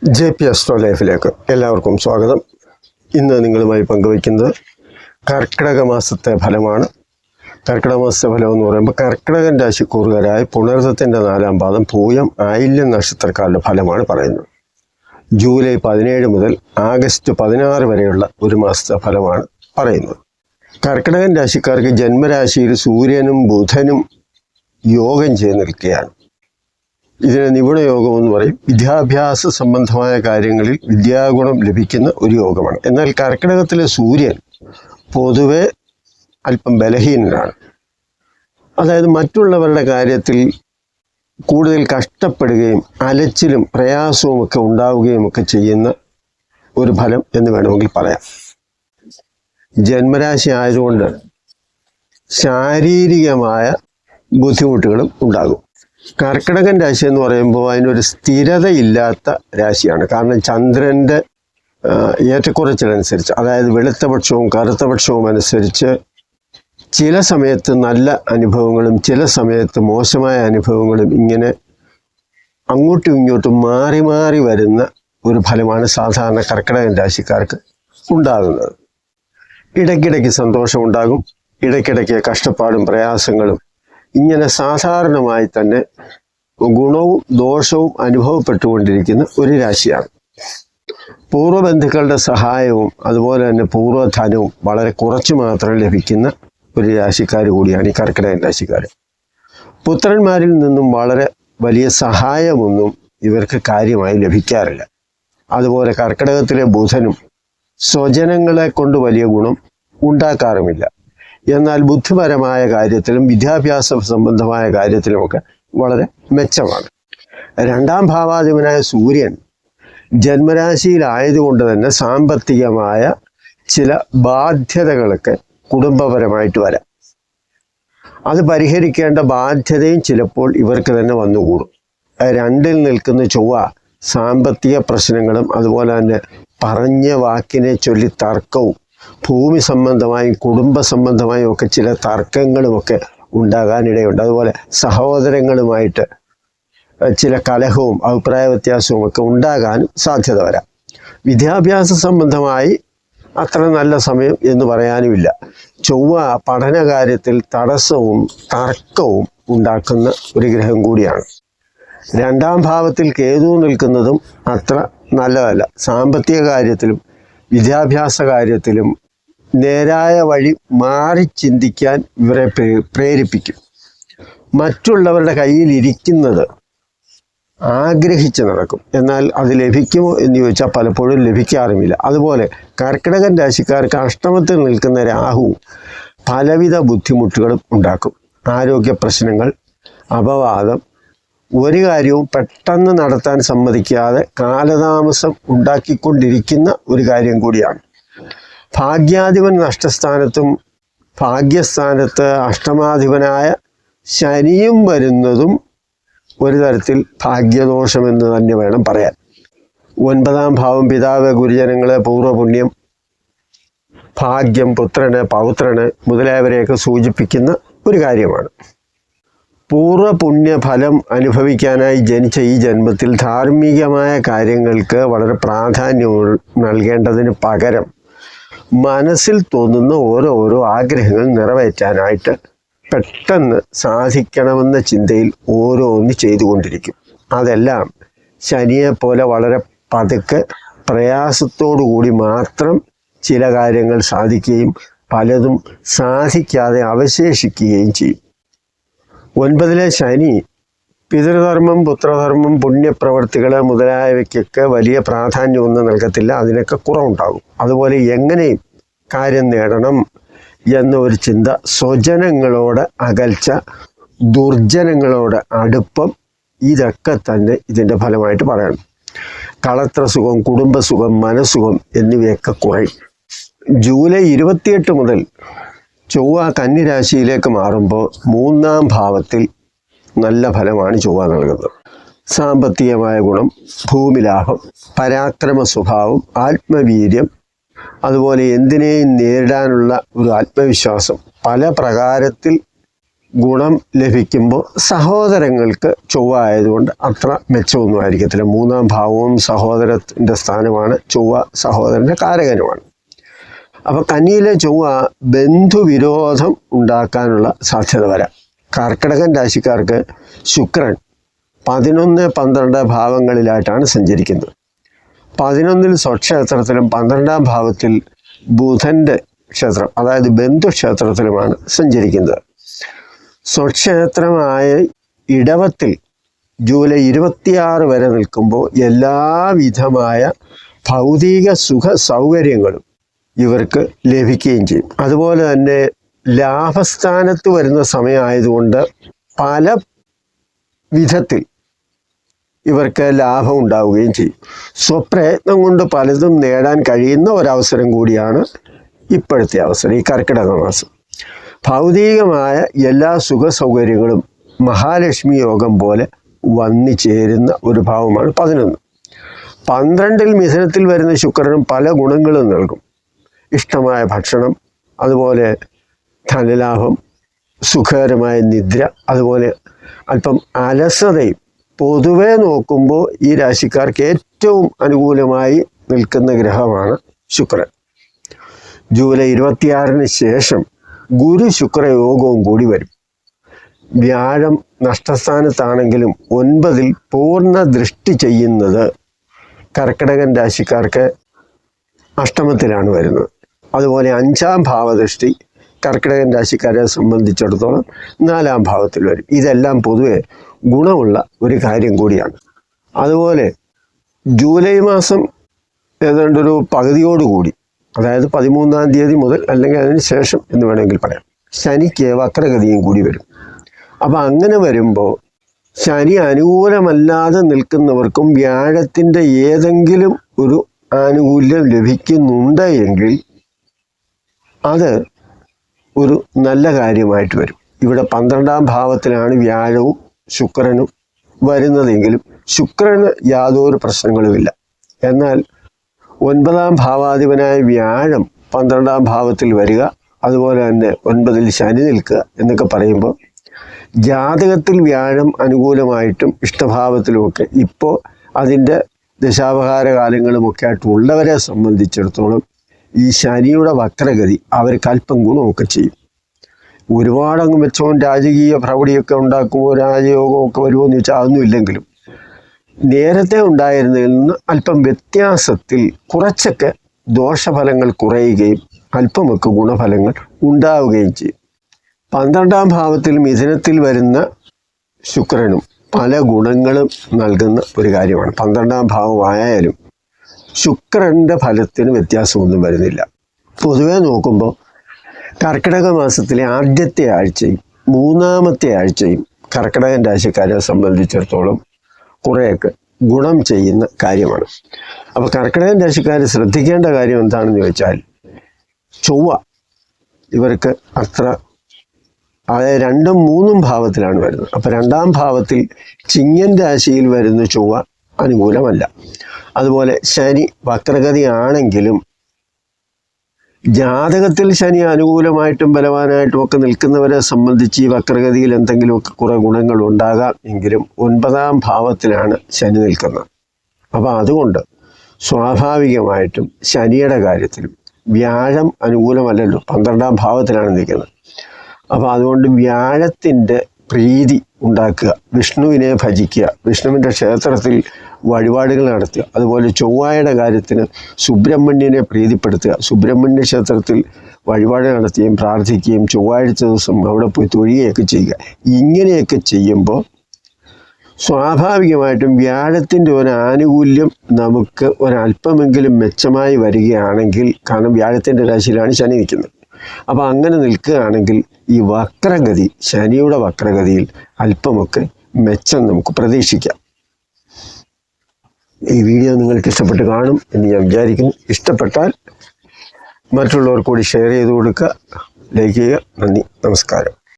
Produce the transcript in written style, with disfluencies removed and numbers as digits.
JP Astro ലൈഫിലേക്ക് എല്ലാവർക്കും സ്വാഗതം. ഇന്ന് നിങ്ങളുമായി പങ്കുവയ്ക്കുന്നത് കർക്കിടക മാസത്തെ ഫലമാണ്. കർക്കിടക മാസത്തെ ഫലം എന്ന് പറയുമ്പോൾ കർക്കിടകൻ രാശിക്കൂറുകാരായ പുണർതത്തിൻ്റെ 4-ാം പാദം പൂയം ആയില്യം നക്ഷത്രക്കാരുടെ ഫലമാണ് പറയുന്നത്. ജൂലൈ 17 മുതൽ ആഗസ്റ്റ് 16 വരെയുള്ള ഒരു മാസത്തെ ഫലമാണ് പറയുന്നത്. കർക്കിടകൻ രാശിക്കാർക്ക് ജന്മരാശിയിൽ സൂര്യനും ബുധനും യോഗം ചെയ്ത് നിൽക്കുകയാണ്. ഇതിനെ നിപുണ യോഗം എന്ന് പറയും. വിദ്യാഭ്യാസ സംബന്ധമായ കാര്യങ്ങളിൽ വിദ്യാഗുണം ലഭിക്കുന്ന ഒരു യോഗമാണ്. എന്നാൽ കർക്കിടകത്തിലെ സൂര്യൻ പൊതുവെ അല്പം ബലഹീനനാണ്. അതായത് മറ്റുള്ളവരുടെ കാര്യത്തിൽ കൂടുതൽ കഷ്ടപ്പെടുകയും അലച്ചിലും പ്രയാസവും ഒക്കെ ഉണ്ടാവുകയും ഒക്കെ ചെയ്യുന്ന ഒരു ഫലം എന്ന് വേണമെങ്കിൽ പറയാം. ജന്മരാശി ആയതുകൊണ്ട് ശാരീരികമായ ബുദ്ധിമുട്ടുകളും ഉണ്ടാകും. കർക്കിടകൻ രാശി എന്ന് പറയുമ്പോൾ അതിനൊരു സ്ഥിരതയില്ലാത്ത രാശിയാണ്. കാരണം ചന്ദ്രൻ്റെ ഏറ്റക്കുറച്ചിലനുസരിച്ച്, അതായത് വെളുത്തപക്ഷവും കറുത്തപക്ഷവും അനുസരിച്ച് ചില സമയത്ത് നല്ല അനുഭവങ്ങളും ചില സമയത്ത് മോശമായ അനുഭവങ്ങളും ഇങ്ങനെ അങ്ങോട്ടും ഇങ്ങോട്ടും മാറി മാറി വരുന്ന ഒരു ഫലമാണ് സാധാരണ കർക്കിടകൻ രാശിക്കാർക്ക് ഉണ്ടാകുന്നത്. ഇടയ്ക്കിടയ്ക്ക് സന്തോഷമുണ്ടാകും, ഇടയ്ക്കിടയ്ക്ക് കഷ്ടപ്പാടും പ്രയാസങ്ങളും ഇങ്ങനെ സാധാരണമായി തന്നെ ഗുണവും ദോഷവും അനുഭവപ്പെട്ടുകൊണ്ടിരിക്കുന്ന ഒരു രാശിയാണ്. പൂർവ്വബന്ധുക്കളുടെ സഹായവും അതുപോലെ തന്നെ പൂർവ്വധനവും വളരെ കുറച്ച് മാത്രം ലഭിക്കുന്ന ഒരു രാശിക്കാർ കൂടിയാണ് ഈ കർക്കിടകൻ രാശിക്കാർ. പുത്രന്മാരിൽ നിന്നും വളരെ വലിയ സഹായമൊന്നും ഇവർക്ക് കാര്യമായി ലഭിക്കാറില്ല. അതുപോലെ കർക്കിടകത്തിലെ ബുധനും സ്വജനങ്ങളെ കൊണ്ട് വലിയ ഗുണം ഉണ്ടാക്കാറുമില്ല. എന്നാൽ ബുദ്ധിപരമായ കാര്യത്തിലും വിദ്യാഭ്യാസ സംബന്ധമായ കാര്യത്തിലുമൊക്കെ വളരെ മെച്ചമാണ്. 2-ാം ഭാവാധിപനായ സൂര്യൻ ജന്മരാശിയിലായതുകൊണ്ട് തന്നെ സാമ്പത്തികമായ ചില ബാധ്യതകളൊക്കെ കുടുംബപരമായിട്ട് വരാം. അത് പരിഹരിക്കേണ്ട ബാധ്യതയും ചിലപ്പോൾ ഇവർക്ക് തന്നെ വന്നുകൂടും. 2-ൽ നിൽക്കുന്ന ചൊവ്വ സാമ്പത്തിക പ്രശ്നങ്ങളും അതുപോലെ തന്നെ പറഞ്ഞ വാക്കിനെ ചൊല്ലി തർക്കവും ഭൂമി സംബന്ധമായും കുടുംബ സംബന്ധമായും ഒക്കെ ചില തർക്കങ്ങളുമൊക്കെ ഉണ്ടാകാനിടയുണ്ട്. അതുപോലെ സഹോദരങ്ങളുമായിട്ട് ചില കലഹവും അഭിപ്രായ വ്യത്യാസവും ഒക്കെ ഉണ്ടാകാനും സാധ്യത വരാം. വിദ്യാഭ്യാസ സംബന്ധമായി അത്ര നല്ല സമയം എന്ന് പറയാനുമില്ല. ചൊവ്വ പഠനകാര്യത്തിൽ തടസ്സവും തർക്കവും ഉണ്ടാക്കുന്ന ഒരു ഗ്രഹം കൂടിയാണ്. 2-ാം ഭാവത്തിൽ കേതു നിൽക്കുന്നതും അത്ര നല്ലതല്ല. സാമ്പത്തിക കാര്യത്തിലും വിദ്യാഭ്യാസ കാര്യത്തിലും നേരായ വഴി മാറി ചിന്തിക്കാൻ ഇവരെ പ്രേരിപ്പിക്കും. മറ്റുള്ളവരുടെ കയ്യിൽ ഇരിക്കുന്നത് ആഗ്രഹിച്ച് നടക്കും. എന്നാൽ അത് ലഭിക്കുമോ എന്ന് ചോദിച്ചാൽ പലപ്പോഴും ലഭിക്കാറുമില്ല. അതുപോലെ കർക്കിടകൻ രാശിക്കാർക്ക് അഷ്ടമത്തിൽ നിൽക്കുന്ന രാഹു പലവിധ ബുദ്ധിമുട്ടുകളും ഉണ്ടാക്കും. ആരോഗ്യ പ്രശ്നങ്ങൾ, അപവാദം, ഒരു കാര്യവും പെട്ടെന്ന് നടത്താൻ സമ്മതിക്കാതെ കാലതാമസം ഉണ്ടാക്കിക്കൊണ്ടിരിക്കുന്ന ഒരു കാര്യം കൂടിയാണ്. ഭാഗ്യാധിപൻ നഷ്ടസ്ഥാനത്തും ഭാഗ്യസ്ഥാനത്ത് അഷ്ടമാധിപനായ ശനിയും വരുന്നതും ഒരു തരത്തിൽ ഭാഗ്യദോഷമെന്ന് തന്നെ വേണം പറയാൻ. 9-ാം ഭാവം പിതാവ്, ഗുരുജനങ്ങളെ, പൂർവ്വപുണ്യം, ഭാഗ്യം, പുത്രന്, പൗത്രന് മുതലായവരെയൊക്കെ സൂചിപ്പിക്കുന്ന ഒരു കാര്യമാണ്. പൂർവ്വപുണ്യഫലം അനുഭവിക്കാനായി ജനിച്ച ഈ ജന്മത്തിൽ ധാർമ്മികമായ കാര്യങ്ങൾക്ക് വളരെ പ്രാധാന്യം നൽകേണ്ടതിന് പകരം മനസ്സിൽ തോന്നുന്ന ഓരോ ആഗ്രഹങ്ങൾ നിറവേറ്റാനായിട്ട് പെട്ടെന്ന് സാധിക്കണമെന്ന ചിന്തയിൽ ഓരോന്ന് ചെയ്തുകൊണ്ടിരിക്കും. അതെല്ലാം ശനിയെപ്പോലെ വളരെ പതുക്കെ പ്രയാസത്തോടു കൂടി മാത്രം ചില കാര്യങ്ങൾ സാധിക്കുകയും പലതും സാധിക്കാതെ അവശേഷിക്കുകയും ചെയ്യും. 9-ലെ ശനി പിതൃധർമ്മം, പുത്രധർമ്മം, പുണ്യപ്രവർത്തികൾ മുതലായവയ്ക്കൊക്കെ വലിയ പ്രാധാന്യമൊന്നും നൽകത്തില്ല. അതിനൊക്കെ കുറവുണ്ടാകും. അതുപോലെ എങ്ങനെയും കാര്യം നേടണം എന്ന ഒരു ചിന്ത, സ്വജനങ്ങളോട് അകൽച്ച, ദുർജനങ്ങളോട് അടുപ്പം, ഇതൊക്കെ തന്നെ ഇതിൻ്റെ ഫലമായിട്ട് പറയണം. കളത്രസുഖം, കുടുംബസുഖം, മനസ്സുഖം എന്നിവയൊക്കെ കുറയും. ജൂലൈ 28 മുതൽ ചൊവ്വ കന്നിരാശിയിലേക്ക് മാറുമ്പോൾ 3-ാം ഭാവത്തിൽ നല്ല ഫലമാണ് ചൊവ്വ നൽകുന്നത്. സാമ്പത്തികമായ ഗുണം, ഭൂമിലാഭം, പരാക്രമ സ്വഭാവം, ആത്മവീര്യം, അതുപോലെ എന്തിനേയും നേരിടാനുള്ള ഒരു ആത്മവിശ്വാസം, പല പ്രകാരത്തിൽ ഗുണം ലഭിക്കുമ്പോൾ സഹോദരങ്ങൾക്ക് ചൊവ്വ ആയതുകൊണ്ട് അത്ര മെച്ചമൊന്നും ആയിരിക്കത്തില്ല. 3-ാം ഭാവവും സഹോദരത്തിൻ്റെ സ്ഥാനമാണ്. ചൊവ്വ സഹോദരൻ്റെ കാരകനുമാണ്. അപ്പോൾ കന്നിയിലെ ചൊവ്വ ബന്ധുവിരോധം ഉണ്ടാക്കാനുള്ള സാധ്യത വരാം. കർക്കിടകൻ രാശിക്കാർക്ക് ശുക്രൻ 11, 12 ഭാവങ്ങളിലായിട്ടാണ് സഞ്ചരിക്കുന്നത്. 11-ൽ സ്വക്ഷേത്രത്തിലും 12-ാം ഭാവത്തിൽ ബുധൻ്റെ ക്ഷേത്രം, അതായത് ബന്ധുക്ഷേത്രത്തിലുമാണ് സഞ്ചരിക്കുന്നത്. സ്വക്ഷേത്രമായ ഇടവത്തിൽ ജൂലൈ 26 വരെ നിൽക്കുമ്പോൾ എല്ലാവിധമായ ഭൗതിക സുഖ സൗകര്യങ്ങളും ഇവർക്ക് ലഭിക്കുകയും ചെയ്യും. അതുപോലെ തന്നെ ലാഭസ്ഥാനത്ത് വരുന്ന സമയമായതുകൊണ്ട് പല വിധത്തിൽ ഇവർക്ക് ലാഭം ഉണ്ടാവുകയും ചെയ്യും. സ്വപ്രയത്നം കൊണ്ട് പലതും നേടാൻ കഴിയുന്ന ഒരവസരം കൂടിയാണ് ഇപ്പോഴത്തെ അവസരം, ഈ കർക്കിടക മാസം. ഭൗതികമായ എല്ലാ സുഖ സൗകര്യങ്ങളും മഹാലക്ഷ്മി യോഗം പോലെ വന്നു ചേരുന്ന ഒരു ഭാവമാണ് 11. 12-ൽ മിഥുനത്തിൽ വരുന്ന ശുക്രനും പല ഗുണങ്ങളും നൽകും. ഇഷ്ടമായ ഭക്ഷണം, അതുപോലെ ധനലാഭം, സുഖകരമായ നിദ്ര, അതുപോലെ അല്പം അലസതയും. പൊതുവെ നോക്കുമ്പോൾ ഈ രാശിക്കാർക്ക് ഏറ്റവും അനുകൂലമായി നിൽക്കുന്ന ഗ്രഹമാണ് ശുക്രൻ. ജൂലൈ 26-ന് ശേഷം ഗുരു ശുക്ര യോഗവും കൂടി വരും. വ്യാഴം നഷ്ടസ്ഥാനത്താണെങ്കിലും 9-ൽ പൂർണ്ണ ദൃഷ്ടി ചെയ്യുന്നത് കർക്കിടകൻ രാശിക്കാർക്ക് അഷ്ടമത്തിലാണ് വരുന്നത്. അതുപോലെ 5-ാം ഭാവദൃഷ്ടി കർക്കിടകൻ രാശിക്കാരെ സംബന്ധിച്ചിടത്തോളം 4-ാം ഭാവത്തിൽ വരും. ഇതെല്ലാം പൊതുവെ ഗുണമുള്ള ഒരു കാര്യം കൂടിയാണ്. അതുപോലെ ജൂലൈ മാസം ഏതാണ്ടൊരു പകുതിയോടുകൂടി, അതായത് 13-ാം തീയതി മുതൽ അല്ലെങ്കിൽ അതിന് ശേഷം എന്ന് വേണമെങ്കിൽ പറയാം, ശനിക്ക് വക്രഗതിയും കൂടി വരും. അപ്പം അങ്ങനെ വരുമ്പോൾ ശനി അനുകൂലമല്ലാതെ നിൽക്കുന്നവർക്കും വ്യാഴത്തിൻ്റെ ഏതെങ്കിലും ഒരു ആനുകൂല്യം ലഭിക്കുന്നുണ്ട് എങ്കിൽ അത് ഒരു നല്ല കാര്യമായിട്ട് വരും. ഇവിടെ 12-ാം ഭാവത്തിലാണ് വ്യാഴവും ശുക്രനും വരുന്നതെങ്കിലും ശുക്രന് യാതൊരു പ്രശ്നങ്ങളുമില്ല. എന്നാൽ 9-ാം ഭാവാധിപനായ വ്യാഴം 12-ാം ഭാവത്തിൽ വരിക, അതുപോലെ തന്നെ 9-ൽ ശനി നിൽക്കുക എന്നൊക്കെ പറയുമ്പോൾ ജാതകത്തിൽ വ്യാഴം അനുകൂലമായിട്ടും ഇഷ്ടഭാവത്തിലുമൊക്കെ ഇപ്പോൾ അതിൻ്റെ ദശാപഹാര കാലങ്ങളുമൊക്കെ ആയിട്ടുള്ളവരെ സംബന്ധിച്ചിടത്തോളം ഈ ശനിയുടെ വക്രഗതി അവർക്ക് അല്പം ഗുണമൊക്കെ ചെയ്യും. ഒരുപാടങ്ങ് മെച്ചവും രാജകീയ പ്രൗഢിയൊക്കെ ഉണ്ടാക്കുമ്പോൾ രാജയോഗമൊക്കെ വരുമോ എന്ന് ചോദിച്ചാൽ അതൊന്നും ഇല്ലെങ്കിലും നേരത്തെ ഉണ്ടായിരുന്നതിൽ നിന്ന് അല്പം വ്യത്യാസത്തിൽ കുറച്ചൊക്കെ ദോഷഫലങ്ങൾ കുറയുകയും അല്പമൊക്കെ ഗുണഫലങ്ങൾ ഉണ്ടാവുകയും ചെയ്യും. 12-ാം ഭാവത്തിൽ മിഥുനത്തിൽ വരുന്ന ശുക്രനും പല ഗുണങ്ങളും നൽകുന്ന ഒരു കാര്യമാണ്. 12-ാം ഭാവമായാലും ശുക്രൻ്റെ ഫലത്തിന് വ്യത്യാസമൊന്നും വരുന്നില്ല. പൊതുവെ നോക്കുമ്പോൾ കർക്കിടക മാസത്തിലെ ആദ്യത്തെ ആഴ്ചയും 3-ാമത്തെ ആഴ്ചയും കർക്കിടകൻ രാശിക്കാരെ സംബന്ധിച്ചിടത്തോളം കുറേയൊക്കെ ഗുണം ചെയ്യുന്ന കാര്യമാണ്. അപ്പോൾ കർക്കിടകൻ രാശിക്കാർ ശ്രദ്ധിക്കേണ്ട കാര്യം എന്താണെന്ന് ചോദിച്ചാൽ, ചൊവ്വ ഇവർക്ക് അത്ര, അതായത് 2-ഉം 3-ഉം ഭാവത്തിലാണ് വരുന്നത്. അപ്പോൾ 2-ാം ഭാവത്തിൽ ചിങ്ങൻ രാശിയിൽ വരുന്ന ചൊവ്വ അനുകൂലമല്ല. അതുപോലെ ശനി വക്രഗതി ആണെങ്കിലും ജാതകത്തിൽ ശനി അനുകൂലമായിട്ടും ബലവാനായിട്ടും ഒക്കെ നിൽക്കുന്നവരെ സംബന്ധിച്ച് ഈ വക്രഗതിയിൽ എന്തെങ്കിലുമൊക്കെ കുറേ ഗുണങ്ങൾ ഉണ്ടാകാം. എങ്കിലും 9-ാം ഭാവത്തിലാണ് ശനി നിൽക്കുന്നത്. അപ്പോൾ അതുകൊണ്ട് സ്വാഭാവികമായിട്ടും ശനിയുടെ കാര്യത്തിലും വ്യാഴം അനുകൂലമല്ലല്ലോ, 12-ാം ഭാവത്തിലാണ് നിൽക്കുന്നത്. അപ്പോൾ അതുകൊണ്ട് വ്യാഴത്തിൻ്റെ പ്രീതി ഉണ്ടാക്കുക, വിഷ്ണുവിനെ ഭജിക്കുക, വിഷ്ണുവിൻ്റെ ക്ഷേത്രത്തിൽ വഴിപാടുകൾ നടത്തുക. അതുപോലെ ചൊവ്വായുടെ കാര്യത്തിന് സുബ്രഹ്മണ്യനെ പ്രീതിപ്പെടുത്തുക, സുബ്രഹ്മണ്യ ക്ഷേത്രത്തിൽ വഴിപാട് നടത്തുകയും പ്രാർത്ഥിക്കുകയും ചൊവ്വാഴ്ച ദിവസം അവിടെ പോയി തൊഴുകയൊക്കെ ചെയ്യുക. ഇങ്ങനെയൊക്കെ ചെയ്യുമ്പോൾ സ്വാഭാവികമായിട്ടും വ്യാഴത്തിൻ്റെ ഒരു ആനുകൂല്യം നമുക്ക് ഒരല്പമെങ്കിലും മെച്ചമായി വരികയാണെങ്കിൽ, കാരണം വ്യാഴത്തിൻ്റെ രാശിയിലാണ് ശനി നിൽക്കുന്നത്. അപ്പോൾ അങ്ങനെ നിൽക്കുകയാണെങ്കിൽ ഈ വക്രഗതി, ശനിയുടെ വക്രഗതിയിൽ അല്പമൊക്കെ മെച്ചം നമുക്ക് പ്രതീക്ഷിക്കാം. ഈ വീഡിയോ നിങ്ങൾക്ക് ഇഷ്ടപ്പെട്ട് കാണും എന്ന് ഞാൻ വിചാരിക്കുന്നു. ഇഷ്ടപ്പെട്ടാൽ മറ്റുള്ളവർ കൂടി ഷെയർ ചെയ്ത് കൊടുക്കുക, ലൈക്ക് ചെയ്യുക. നന്ദി, നമസ്കാരം.